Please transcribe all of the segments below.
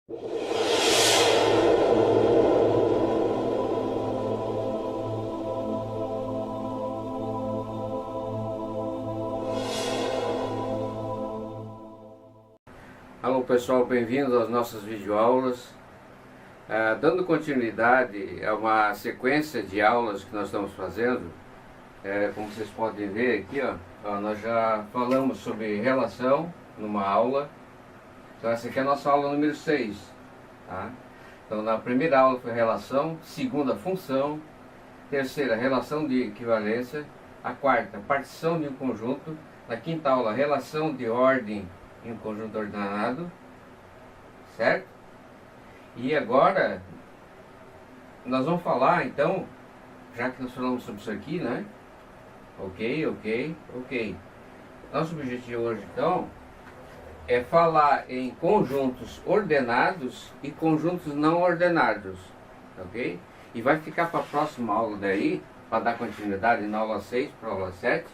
Alô pessoal, bem-vindos às nossas videoaulas. Dando continuidade a uma sequência de aulas que nós estamos fazendo, como vocês podem ver aqui, nós já falamos sobre relação numa aula. Então essa aqui é a nossa aula número 6. Tá? Então na primeira aula foi relação, segunda função, terceira relação de equivalência, a quarta partição de um conjunto, na quinta aula relação de ordem em um conjunto ordenado, certo? E agora nós vamos falar então, já que nós falamos sobre isso aqui, né? Ok. Nosso objetivo hoje então é falar em conjuntos ordenados e conjuntos não ordenados, ok? E vai ficar para a próxima aula daí, para dar continuidade na aula 6 para a aula 7,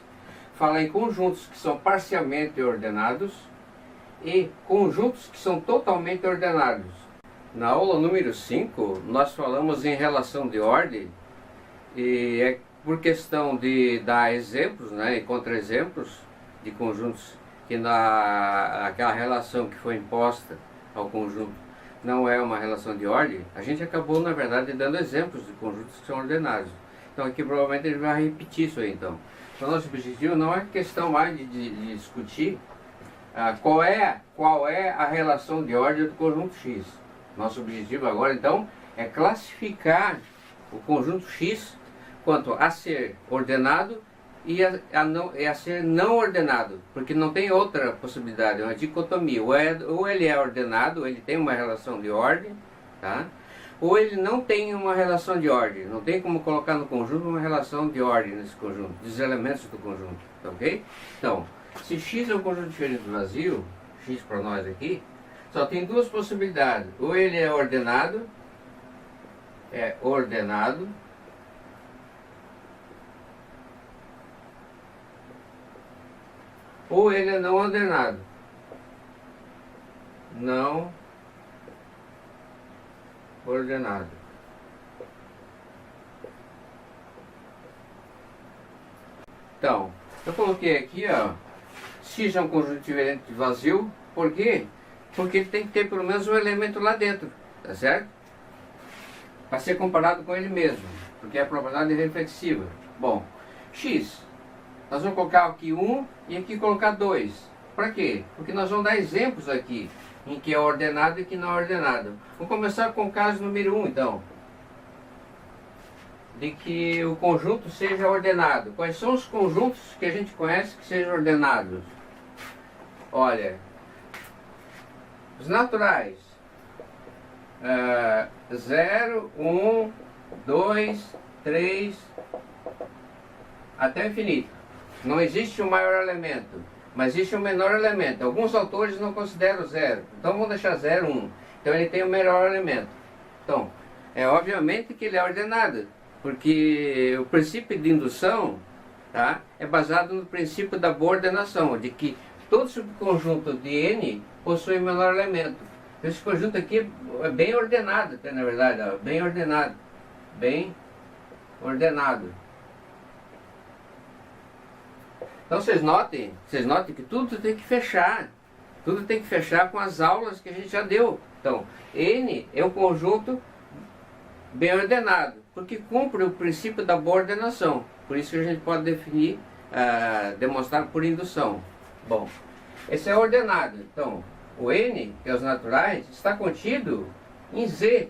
falar em conjuntos que são parcialmente ordenados e conjuntos que são totalmente ordenados. Na aula número 5, nós falamos em relação de ordem, e é por questão de dar exemplos, né, e contra-exemplos de conjuntos que aquela relação que foi imposta ao conjunto não é uma relação de ordem. A gente acabou, na verdade, dando exemplos de conjuntos que são ordenados. Então aqui provavelmente ele vai repetir isso aí. Então nosso objetivo não é questão mais de discutir qual é a relação de ordem do conjunto X. Nosso objetivo agora então é classificar o conjunto X quanto a ser ordenado e a ser não ordenado, porque não tem outra possibilidade, é uma dicotomia. Ou ele é ordenado, ele tem uma relação de ordem, tá? Ou ele não tem uma relação de ordem, não tem como colocar no conjunto uma relação de ordem nesse conjunto, dos elementos do conjunto, ok? Então, se X é um conjunto diferente do vazio, X para nós aqui, só tem duas possibilidades. Ou ele é ordenado, ou ele é não ordenado. Não ordenado. Então, eu coloquei aqui, X é um conjunto diferente de vazio. Por quê? Porque ele tem que ter pelo menos um elemento lá dentro, tá certo? Para ser comparado com ele mesmo, porque é a propriedade reflexiva. Bom, X, nós vamos colocar aqui 1 e aqui colocar 2. Para quê? Porque nós vamos dar exemplos aqui em que é ordenado e que não é ordenado. Vamos começar com o caso número 1, então. De que o conjunto seja ordenado. Quais são os conjuntos que a gente conhece que sejam ordenados? Olha, os naturais. 0, 1, 2, 3, até o infinito. Não existe um maior elemento, mas existe um menor elemento. Alguns autores não consideram 0, então vamos deixar 0, 1. Então ele tem o menor elemento. Então, obviamente que ele é ordenado, porque o princípio de indução, tá, é baseado no princípio da boa ordenação, de que todo subconjunto de N possui o menor elemento. Esse conjunto aqui é bem ordenado, na verdade, bem ordenado. Bem ordenado. Então vocês notem que tudo tem que fechar. Tudo tem que fechar com as aulas que a gente já deu. Então, N é um conjunto bem ordenado, porque cumpre o princípio da boa ordenação. Por isso que a gente pode definir, demonstrar por indução. Bom, esse é ordenado. Então, o N, que é os naturais, está contido em Z,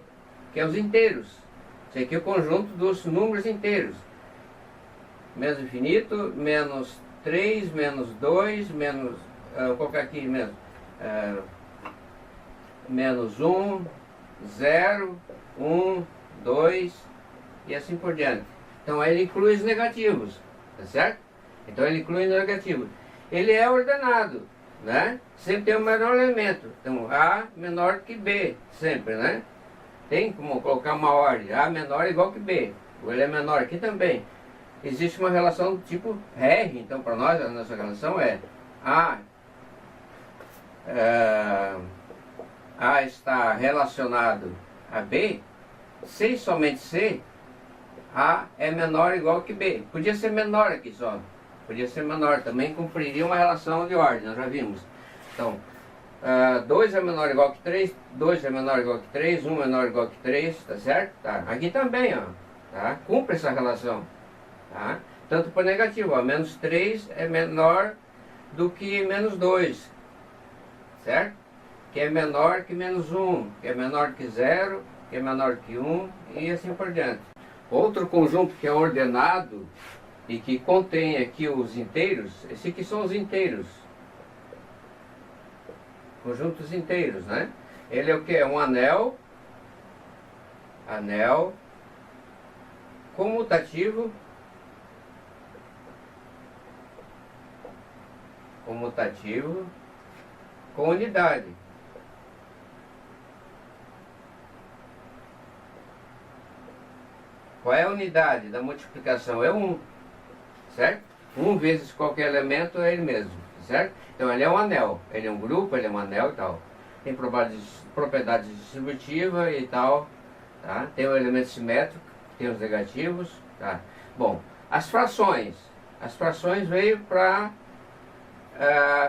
que é os inteiros. Esse aqui é o conjunto dos números inteiros. Menos infinito, menos 3, menos 2, menos... vou colocar aqui menos 1, 0, 1, 2 e assim por diante. Então ele inclui os negativos, tá certo? Então ele inclui os negativos. Ele é ordenado, né? Sempre tem o menor elemento. Então A menor que B, sempre, né? Tem como colocar uma ordem. A menor é igual que B. Ou ele é menor aqui também. Existe uma relação do tipo R. Então para nós a nossa relação é A A está relacionado a B, C e somente C, A é menor ou igual que B. Podia ser menor aqui só. Podia ser menor. Também cumpriria uma relação de ordem, nós já vimos. Então, 2 é menor ou igual que 3, 2 é menor ou igual que 3, 1 é menor ou igual que 3, tá certo? Tá. Aqui também, ó. Tá? Cumpre essa relação. Tá? Tanto para negativo, ó. Menos 3 é menor do que menos 2. Certo? Que é menor que menos 1, que é menor que 0, que é menor que 1 e assim por diante. Outro conjunto que é ordenado e que contém aqui os inteiros, esse aqui são os inteiros. Conjuntos inteiros, né? Ele é o que? É um anel comutativo com unidade. Qual é a unidade da multiplicação? É 1, certo? 1 vezes qualquer elemento é ele mesmo, certo? Então ele é um anel, ele é um grupo, ele é um anel e tal. Tem propriedades distributivas e tal, tá? Tem o elemento simétrico, tem os negativos, tá? Bom, as frações veio para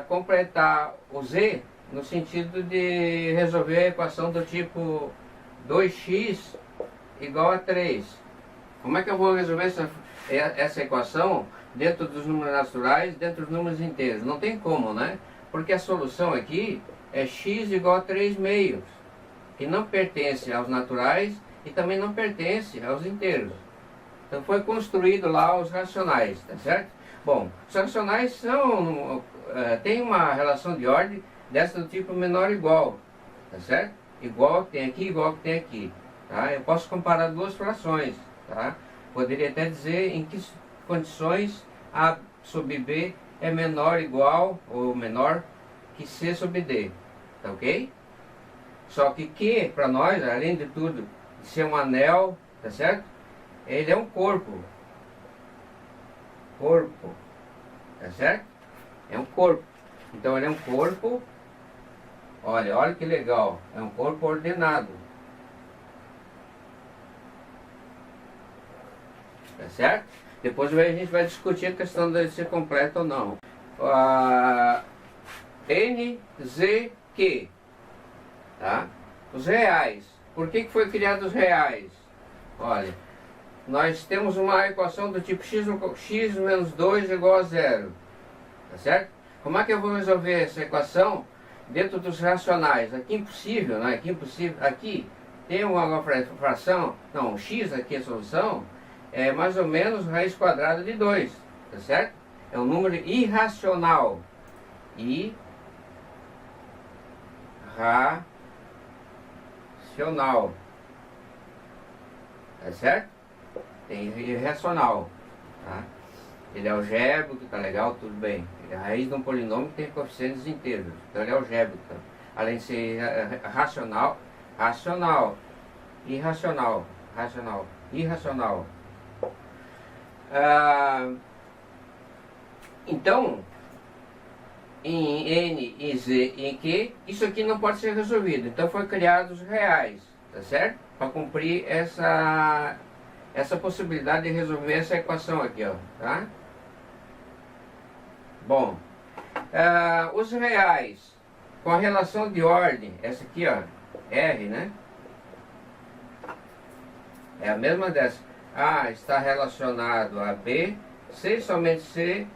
completar o Z no sentido de resolver a equação do tipo 2x igual a 3. Como é que eu vou resolver essa equação dentro dos números naturais, dentro dos números inteiros? Não tem como, né? Porque a solução aqui é x igual a 3 meios, que não pertence aos naturais e também não pertence aos inteiros. Então foi construído lá os racionais, tá certo? Bom, os racionais tem uma relação de ordem dessa do tipo menor ou igual, tá certo? Igual que tem aqui, igual que tem aqui. Tá? Eu posso comparar duas frações. Tá? Poderia até dizer em que condições A sobre B é menor, igual ou menor que C sobre D. Tá ok? Só que para nós, além de tudo, de ser um anel, tá certo? Ele é um corpo. Tá certo? É um corpo. Então ele é um corpo. Olha que legal. É um corpo ordenado. Tá certo? Depois a gente vai discutir a questão de ser completo ou não. N, Z, Q. Tá? Os reais. Por que foi criado os reais? Olha, nós temos uma equação do tipo x menos 2 igual a 0. Tá certo? Como é que eu vou resolver essa equação dentro dos racionais? Aqui impossível, né? Aqui impossível. Aqui tem uma fração, não, x aqui é a solução, é mais ou menos raiz quadrada de 2, tá certo? É um número irracional. Irracional. Tá certo? Tem irracional. Tá? Ele é algébrico, tá legal, tudo bem. Ele é a raiz de um polinômio que tem coeficientes inteiros. Então ele é algébrico. Tá? Além de ser racional, irracional. Então, em N, em Z e em Q, isso aqui não pode ser resolvido. Então foi criados os reais, tá certo? Para cumprir essa possibilidade de resolver essa equação aqui, ó, tá? Bom, os reais com a relação de ordem, essa aqui, ó, R, né? É a mesma dessa. A está relacionado a B, C somente C,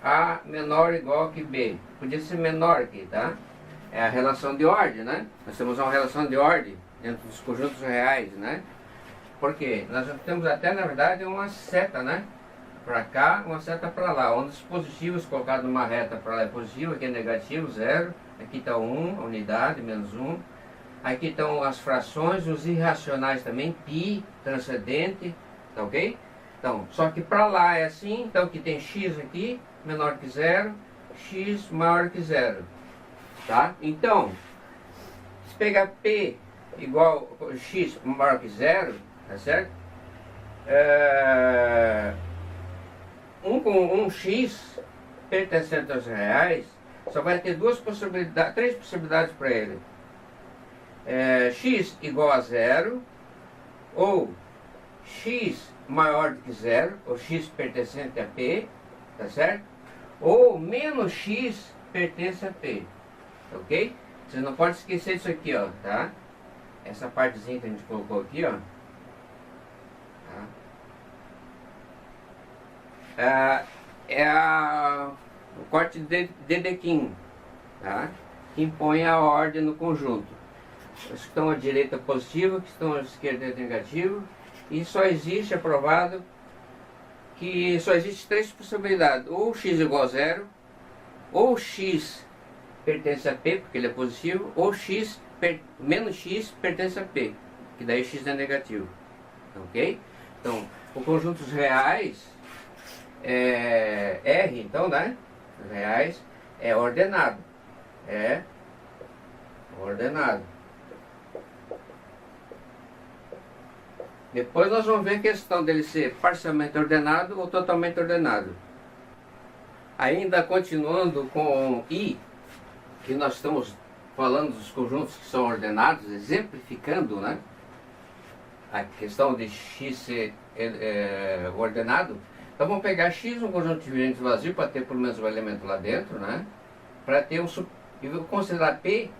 A menor ou igual que B. Podia ser menor aqui, tá? É a relação de ordem, né? Nós temos uma relação de ordem dentro dos conjuntos reais, né? Por quê? Nós temos até, na verdade, uma seta, né? Para cá, uma seta para lá. Onde os positivos colocados numa reta para lá é positivo, aqui é negativo, 0. Aqui está 1, a unidade, menos 1. Aqui estão as frações, os irracionais também, π, transcendente, tá ok? Então, só que para lá é assim, então que tem x aqui, menor que 0, x maior que 0, tá? Então, se pegar p igual a x maior que 0, tá certo? Um x pertencente aos reais, só vai ter três possibilidades para ele. x igual a zero, ou x maior do que zero, ou x pertencente a P, tá certo? Ou menos x pertence a P, ok? Você não pode esquecer disso aqui, ó, tá? Essa partezinha que a gente colocou aqui, ó. Tá? O corte de Dedekind, tá? Que impõe a ordem no conjunto. Os que estão à direita positivo, que estão à esquerda negativo. E só existe, aprovado, que só existe três possibilidades: ou x igual a zero, ou x pertence a P, porque ele é positivo, ou menos x pertence a P, que daí x é negativo. Ok? Então, os conjuntos reais R, então, né? Os reais é ordenado. É ordenado. Depois nós vamos ver a questão dele ser parcialmente ordenado ou totalmente ordenado. Ainda continuando com I, que nós estamos falando dos conjuntos que são ordenados, exemplificando, né, a questão de x ser ordenado. Então vamos pegar x, um conjunto de elementos vazio, para ter pelo menos um elemento lá dentro, né, para ter e vou considerar P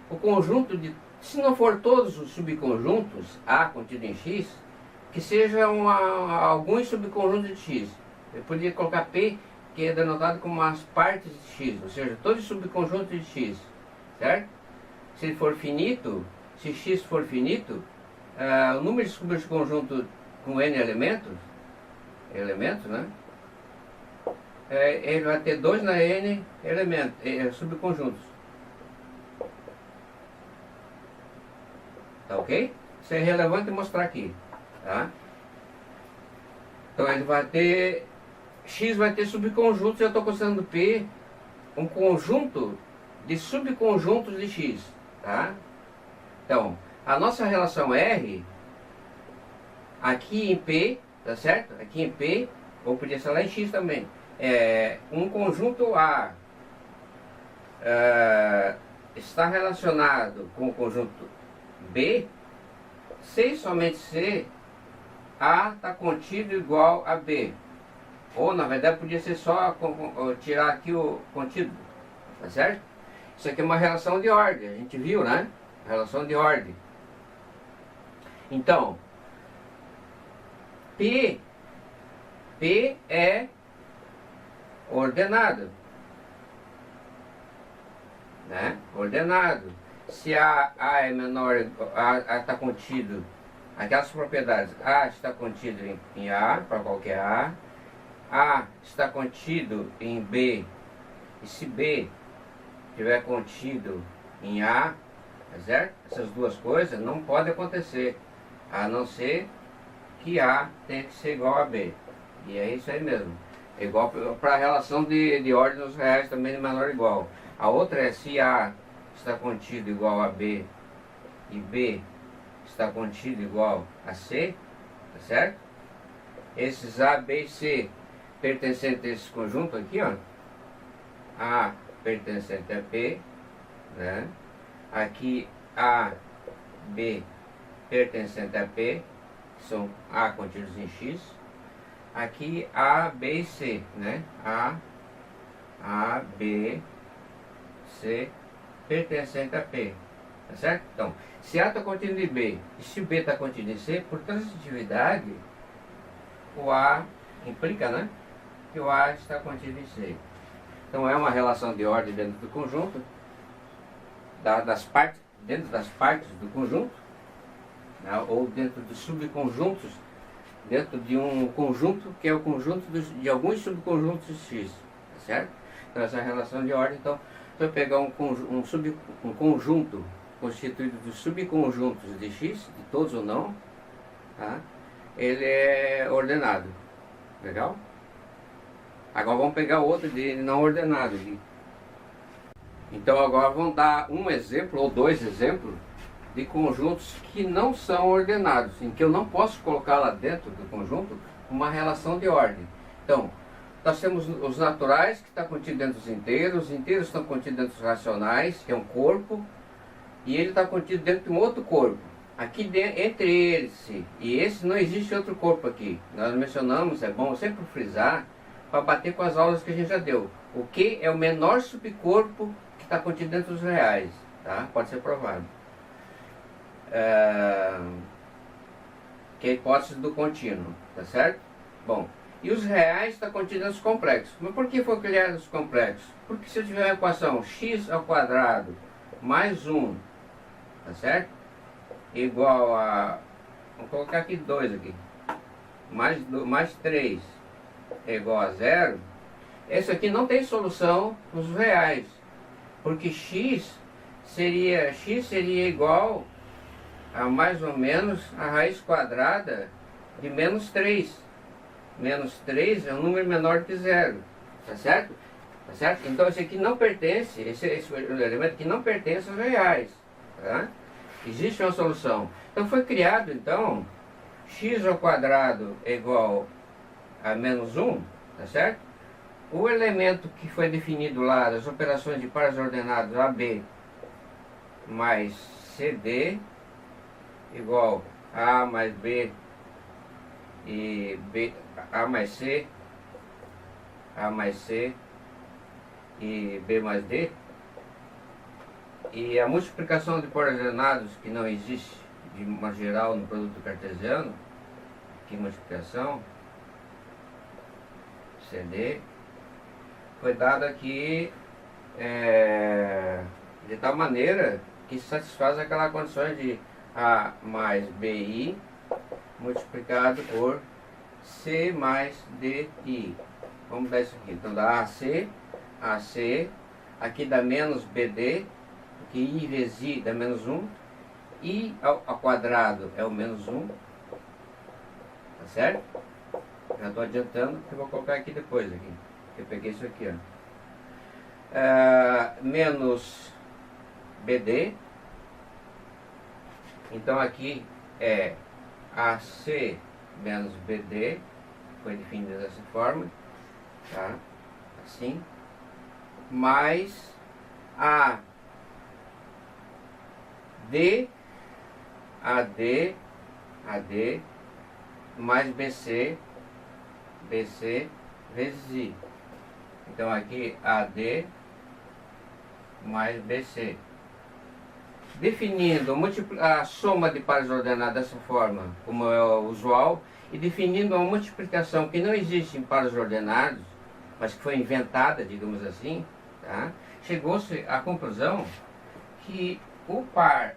o conjunto de, se não for todos os subconjuntos A contido em x, que sejam alguns subconjuntos de x. Eu poderia colocar P, que é denotado como as partes de x, ou seja, todos os subconjuntos de x, certo? Se ele for finito, se x for finito, o número de subconjuntos com n elementos, né? Ele vai ter 2 na n elementos, subconjuntos. Tá ok? Isso é relevante mostrar aqui, tá? Então ele vai ter, x vai ter subconjuntos, eu estou considerando P um conjunto de subconjuntos de x, tá? Então, a nossa relação R, aqui em P, tá certo? Aqui em P, ou podia ser lá em x também, um conjunto A está relacionado com o conjunto B, se e somente se A está contido igual a B. Ou na verdade podia ser só tirar aqui o contido, tá certo? Isso aqui é uma relação de ordem, a gente viu, né? Relação de ordem. Então, P é ordenado, né? Ordenado. Se A é menor, A está contido, aquelas propriedades, A está contido em A, para qualquer A está contido em B, e se B estiver contido em A, tá certo? Essas duas coisas não podem acontecer, a não ser que A tenha que ser igual a B. E é isso aí mesmo. É igual para a relação de ordem nos reais também de menor ou igual. A outra é se A está contido igual a B e B está contido igual a C, tá certo? Esses A, B e C pertencentes a esse conjunto aqui, ó, A pertencente a P, né? Aqui A, B pertencente a P, são A contidos em X. Aqui A, B e C, né? A, B, C pertencente a P, tá certo? Então, se A está contido em B e se B está contido em C, por transitividade, o A implica, né, que o A está contido em C. Então é uma relação de ordem dentro do conjunto, dentro das partes do conjunto, né, ou dentro dos subconjuntos, dentro de um conjunto que é o conjunto de alguns subconjuntos de X, tá certo? Então essa relação de ordem, então, se eu pegar um conjunto constituído de subconjuntos de X, de todos ou não, tá? Ele é ordenado. Legal? Agora vamos pegar outro de não ordenado. Então agora vamos dar um exemplo ou dois exemplos de conjuntos que não são ordenados, em que eu não posso colocar lá dentro do conjunto uma relação de ordem. Então, nós temos os naturais, que está contido dentro dos inteiros, os inteiros estão contidos dentro dos racionais, que é um corpo, e ele está contido dentro de um outro corpo. Aqui dentro, entre esse e esse não existe outro corpo aqui. Nós mencionamos, é bom sempre frisar, para bater com as aulas que a gente já deu. O que é o menor subcorpo que está contido dentro dos reais, tá? Pode ser provado. Que é a hipótese do contínuo, tá certo? Bom, e os reais estão contidos nos complexos. Mas por que foi criado os complexos? Porque se eu tiver uma equação x ao quadrado mais 1, tá certo? Igual a, vamos colocar aqui 2 aqui, mais 3 é igual a 0, esse aqui não tem solução nos reais, porque x seria igual a mais ou menos a raiz quadrada de menos 3. Menos 3 é um número menor que 0, tá certo? Tá certo? Então esse aqui não pertence, esse elemento aqui não pertence aos reais, tá? Existe uma solução. Então foi criado, então, x ao quadrado é igual a menos 1, tá certo? O elemento que foi definido lá das operações de pares ordenados AB mais CD igual a mais B e B, A mais C e B mais D, e a multiplicação de pares ordenados que não existe de uma geral no produto cartesiano, que multiplicação CD foi dada aqui de tal maneira que satisfaz aquela condição de A mais BI multiplicado por C mais DI. Vamos dar isso aqui. Então dá AC, aqui dá menos BD, porque I vezes I dá menos 1, I ao quadrado é o menos 1, tá certo? Já estou adiantando, que eu vou colocar aqui depois, aqui. Eu peguei isso aqui, ó. Menos BD, então aqui é AC menos BD, foi definido dessa forma, tá? Assim, mais AD mais BC vezes I. Então aqui AD mais BC. Definindo a soma de pares ordenados dessa forma, como é o usual, e definindo uma multiplicação que não existe em pares ordenados, mas que foi inventada, digamos assim, tá? Chegou-se à conclusão que o par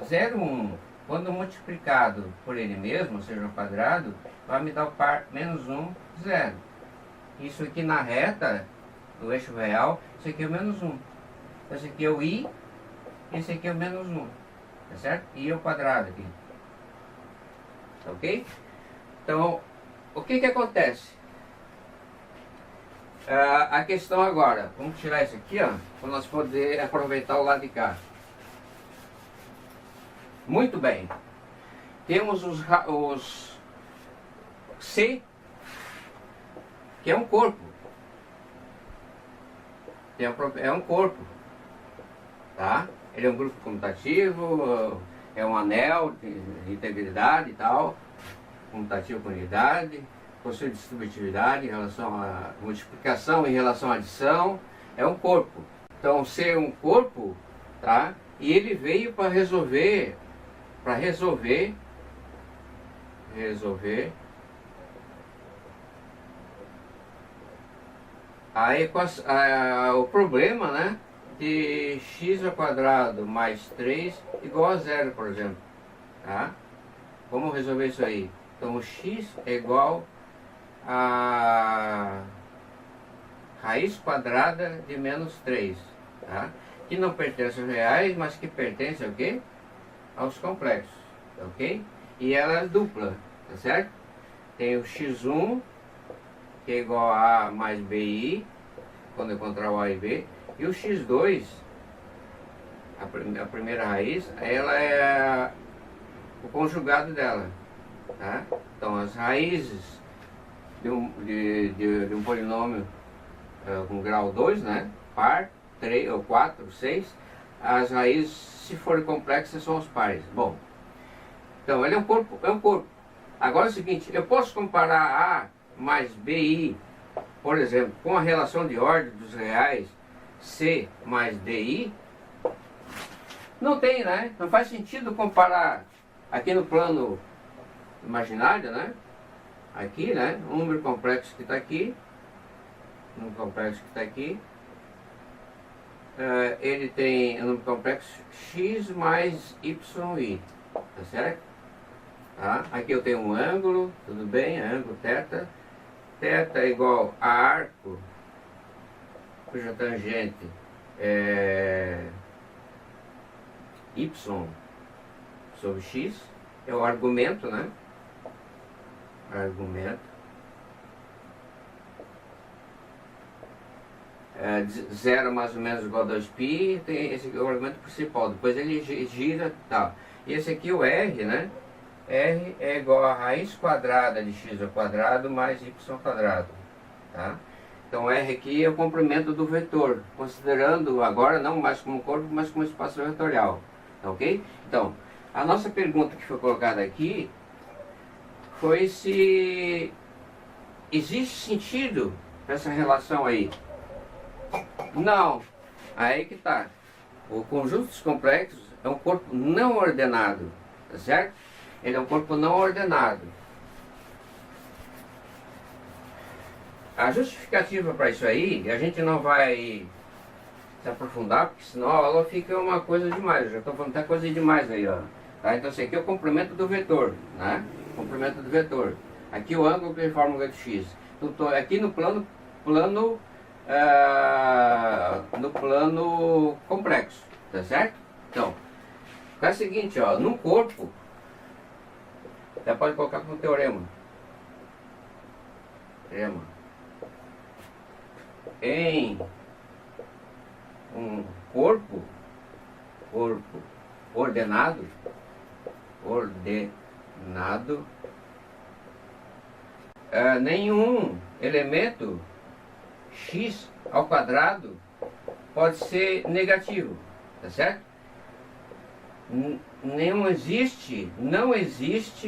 0, 1, quando multiplicado por ele mesmo, ou seja, ao quadrado, vai me dar o par menos 1, 0. Isso aqui na reta do eixo real, isso aqui é o menos 1. Esse aqui é o I, esse aqui é o menos 1, tá certo? I ao quadrado aqui, ok? Então, o que que acontece? A questão agora, vamos tirar isso aqui, ó, para nós poder aproveitar o lado de cá. Muito bem. Temos os C, que é um corpo. É um corpo, tá? Ele é um grupo comutativo, é um anel de integridade e tal, comutativo com unidade, possui distributividade em relação à multiplicação, em relação à adição, é um corpo. Então, C é um corpo, tá? E ele veio para resolver o problema, né, de x ao quadrado mais 3 igual a 0, por exemplo, tá? Vamos resolver isso aí. Então o x é igual a raiz quadrada de menos 3, tá? Que não pertence aos reais, mas que pertence ao quê? Aos complexos, ok? E ela é dupla, tá certo? Tem o x1, que é igual a A mais BI, quando eu encontrar o A e B, e o x2, a primeira raiz, ela é o conjugado dela, tá? Então as raízes de um polinômio com grau 2, né? Par, 3 ou 4, 6, as raízes, se forem complexas, são os pares. Bom, então ele é um corpo. Agora é o seguinte, eu posso comparar A mais BI, por exemplo, com a relação de ordem dos reais C mais DI? Não tem, né? Não faz sentido comparar aqui no plano imaginário, né? Aqui, né? Um número complexo que está aqui, um número complexo que está aqui, ele tem um número complexo x mais yi, tá certo? Tá? Aqui eu tenho um ângulo, tudo bem, ângulo θ. Θ é igual a arco, cuja tangente é y sobre x, é o argumento, né? Argumento. Zero mais ou menos igual a 2π, tem esse aqui é o argumento principal, depois ele gira tal. E esse aqui o r, né? R é igual a raiz quadrada de x ao quadrado mais y quadrado, tá? Então R aqui é o comprimento do vetor, considerando agora não mais como corpo, mas como espaço vetorial, tá ok? Então, a nossa pergunta que foi colocada aqui foi se existe sentido essa relação aí. Não, aí que tá. O conjunto dos complexos é um corpo não ordenado, tá certo? Ele é um corpo não ordenado. A justificativa para isso aí, a gente não vai se aprofundar, porque senão a aula fica uma coisa demais. Eu já estou falando até coisa demais aí, ó. Tá? Então esse aqui é o comprimento do vetor, né? Comprimento do vetor. Aqui o ângulo que forma o vetor x. Então, aqui no plano complexo, tá certo? Então, é o seguinte, ó, num corpo, até pode colocar como teorema. Em um corpo ordenado, nenhum elemento x ao quadrado pode ser negativo, tá certo? Não existe,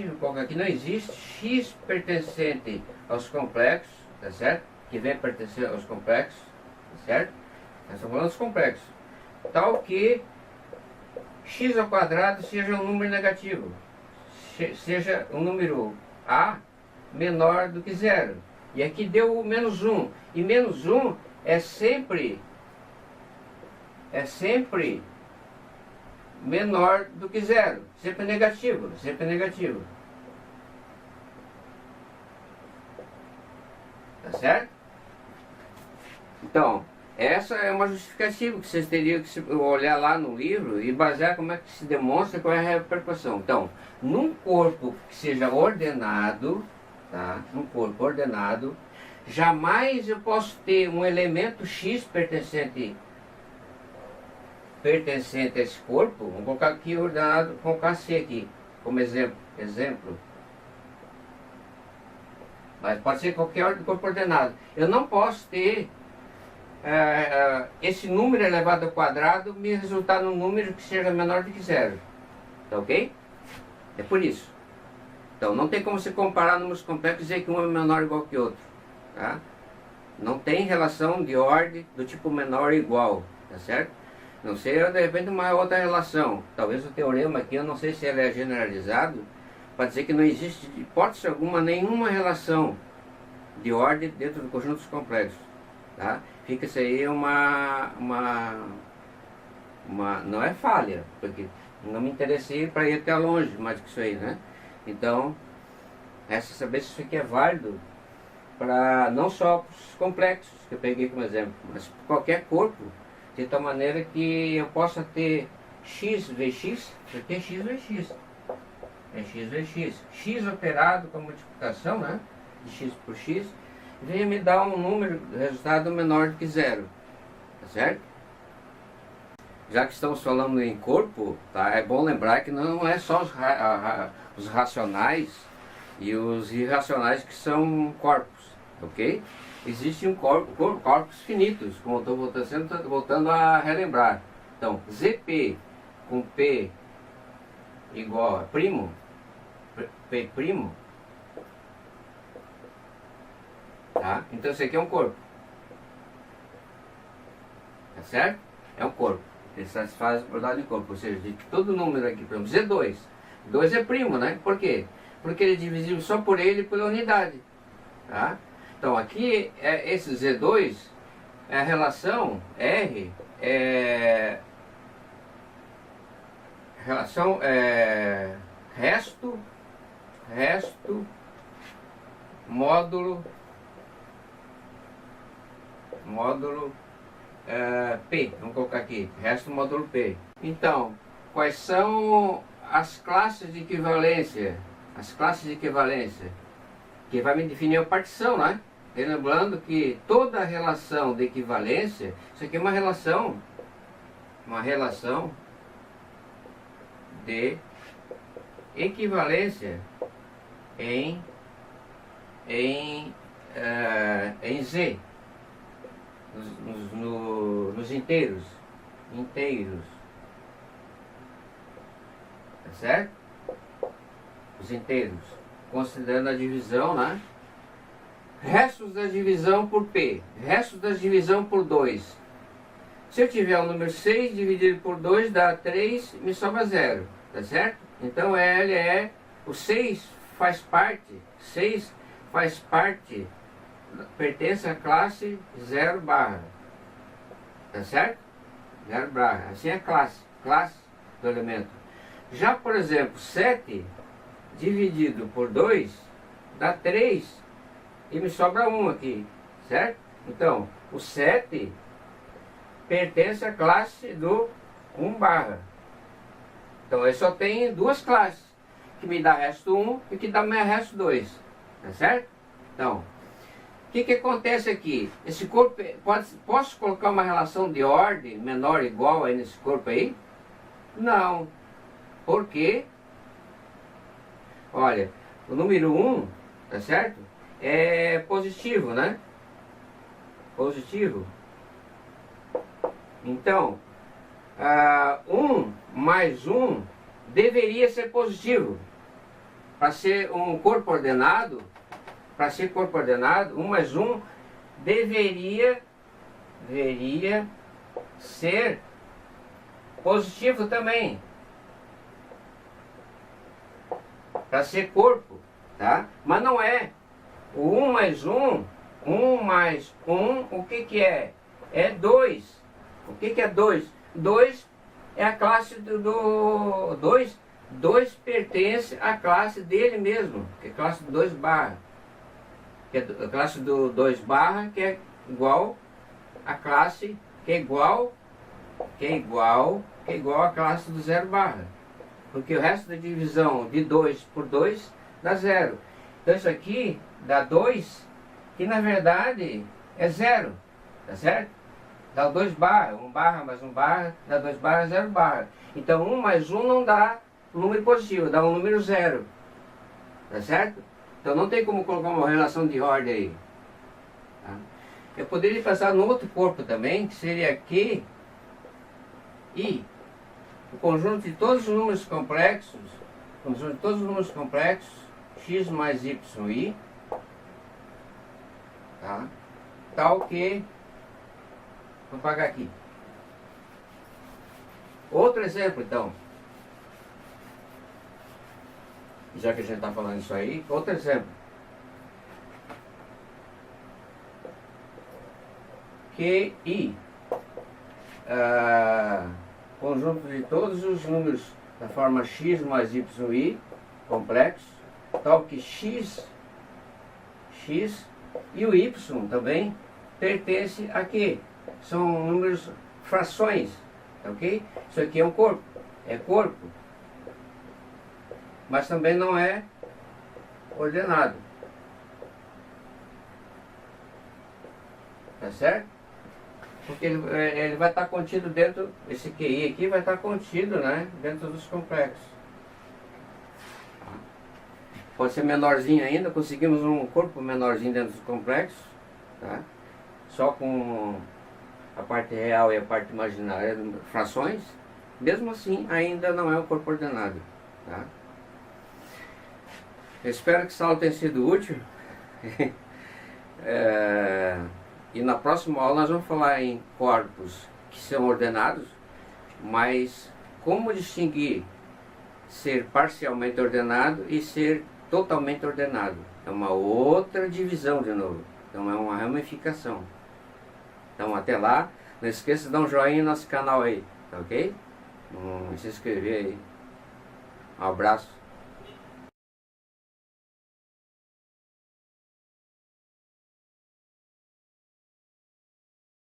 vou colocar aqui, não existe x pertencente aos complexos, tá certo? Que vem pertencer aos complexos, tá certo? Nós estamos falando dos complexos. Tal que x ao quadrado seja um número negativo, seja um número a menor do que zero. E aqui deu o menos 1. E menos 1 é sempre menor do que zero. Sempre negativo, sempre negativo. Tá certo? Então, essa é uma justificativa que vocês teriam que olhar lá no livro e basear como é que se demonstra qual é a repercussão. Então, num corpo que seja ordenado, tá? Num corpo ordenado, jamais eu posso ter um elemento x pertencente a esse corpo. Vamos colocar aqui ordenado, vou colocar C aqui como exemplo. Mas pode ser qualquer corpo ordenado. Eu não posso ter esse número elevado ao quadrado me resultar num número que seja menor do que zero. Tá ok? É por isso. Então não tem como se comparar números complexos e dizer que um é menor ou igual que outro. Tá? Não tem relação de ordem do tipo menor ou igual. Tá certo? Não sei, de repente uma outra relação. Talvez o teorema aqui, eu não sei se ele é generalizado, para dizer que não existe, de hipótese alguma, nenhuma relação de ordem dentro do conjunto dos complexos. Tá? Fica isso aí não é falha, porque não me interessei para ir até longe mais que isso aí, né? Então, saber se isso aqui é válido para não só os complexos, que eu peguei como exemplo, mas qualquer corpo, de tal maneira que eu possa ter x vezes x, isso aqui é x vezes x. É x vezes x. X operado com a multiplicação, né? De x por x, venha me dar um número, resultado menor do que zero. Tá certo? Já que estamos falando em corpo, tá? É bom lembrar que não é só os racionais e os irracionais que são corpos, ok? Existem corpos finitos, como eu estou voltando a relembrar, Então, ZP com P igual a primo, P primo, tá? Então isso aqui é um corpo, tá certo? É um corpo, ele satisfaz a propriedade de corpo, ou seja, de todo número aqui, por exemplo, Z2, 2 é primo, né? Por quê? Porque ele é divisível só por ele pela unidade, tá? Então aqui, esse Z2, é a relação R, relação resto módulo P, vamos colocar aqui, resto módulo P. Então, quais são as classes de equivalência? As classes de equivalência, que vai me definir a partição, né? E lembrando que toda relação de equivalência, isso aqui é uma relação de equivalência em Z, nos inteiros, tá certo? Os inteiros, considerando a divisão, né? Restos da divisão por P, restos da divisão por 2. Se eu tiver o número 6 dividido por 2 dá 3, me sobra 0, tá certo? Então L é, o 6 faz parte, pertence à classe 0 barra, tá certo? 0 barra, assim é a classe do elemento. Já, por exemplo, 7 dividido por 2 dá 3 e me sobra 1 aqui, certo? Então, o 7 pertence à classe do 1 barra. Então, eu só tenho duas classes, que me dá resto 1 e que dá resto 2, tá certo? Então, o que acontece aqui? Esse corpo, posso colocar uma relação de ordem menor ou igual aí nesse corpo aí? Não. Por quê? Olha, o número 1, tá certo? É positivo, né? Positivo. Então, 1 mais 1 deveria ser positivo. Para ser um corpo ordenado, 1 mais 1 deveria ser positivo também. Para ser corpo, tá? Mas não é. O 1 mais 1, 1 mais 1, o que é? É 2. O que é 2? 2 é a classe do 2 pertence à classe dele mesmo, que é a classe do 2 barra. Que é a classe do 2 barra, que é igual à classe, que é igual à classe do 0 barra. Porque o resto da divisão de 2 por 2 dá 0. Então isso aqui dá 2, que na verdade é 0, tá certo? Dá o 2 barra, 1 barra mais 1 barra, dá 2 barra, 0 barra. Então 1 mais 1 não dá um número positivo, dá um número 0, tá certo? Então não tem como colocar uma relação de ordem aí. Tá? Eu poderia pensar no outro corpo também, que seria Q, I, o conjunto de todos os números complexos, x mais y, tá? Tal que, vou pagar aqui. Outro exemplo, então, já que a gente está falando isso aí, outro exemplo. QI, conjunto de todos os números da forma x mais y, complexo, tal que x e o y também pertence a quê? São números, frações, ok? Isso aqui é um corpo, mas também não é ordenado, tá certo? Porque ele vai estar contido dentro, esse QI aqui vai estar contido, né, dentro dos complexos. Pode ser menorzinho ainda, conseguimos um corpo menorzinho dentro dos complexos, tá? Só com a parte real e a parte imaginária, frações, mesmo assim ainda não é um corpo ordenado. Tá? Eu espero que essa aula tenha sido útil. E na próxima aula nós vamos falar em corpos que são ordenados, mas como distinguir ser parcialmente ordenado e ser totalmente ordenado. É uma outra divisão de novo. Então é uma ramificação. Então até lá, não esqueça de dar um joinha no nosso canal aí, tá ok? Se inscrever aí. Um abraço.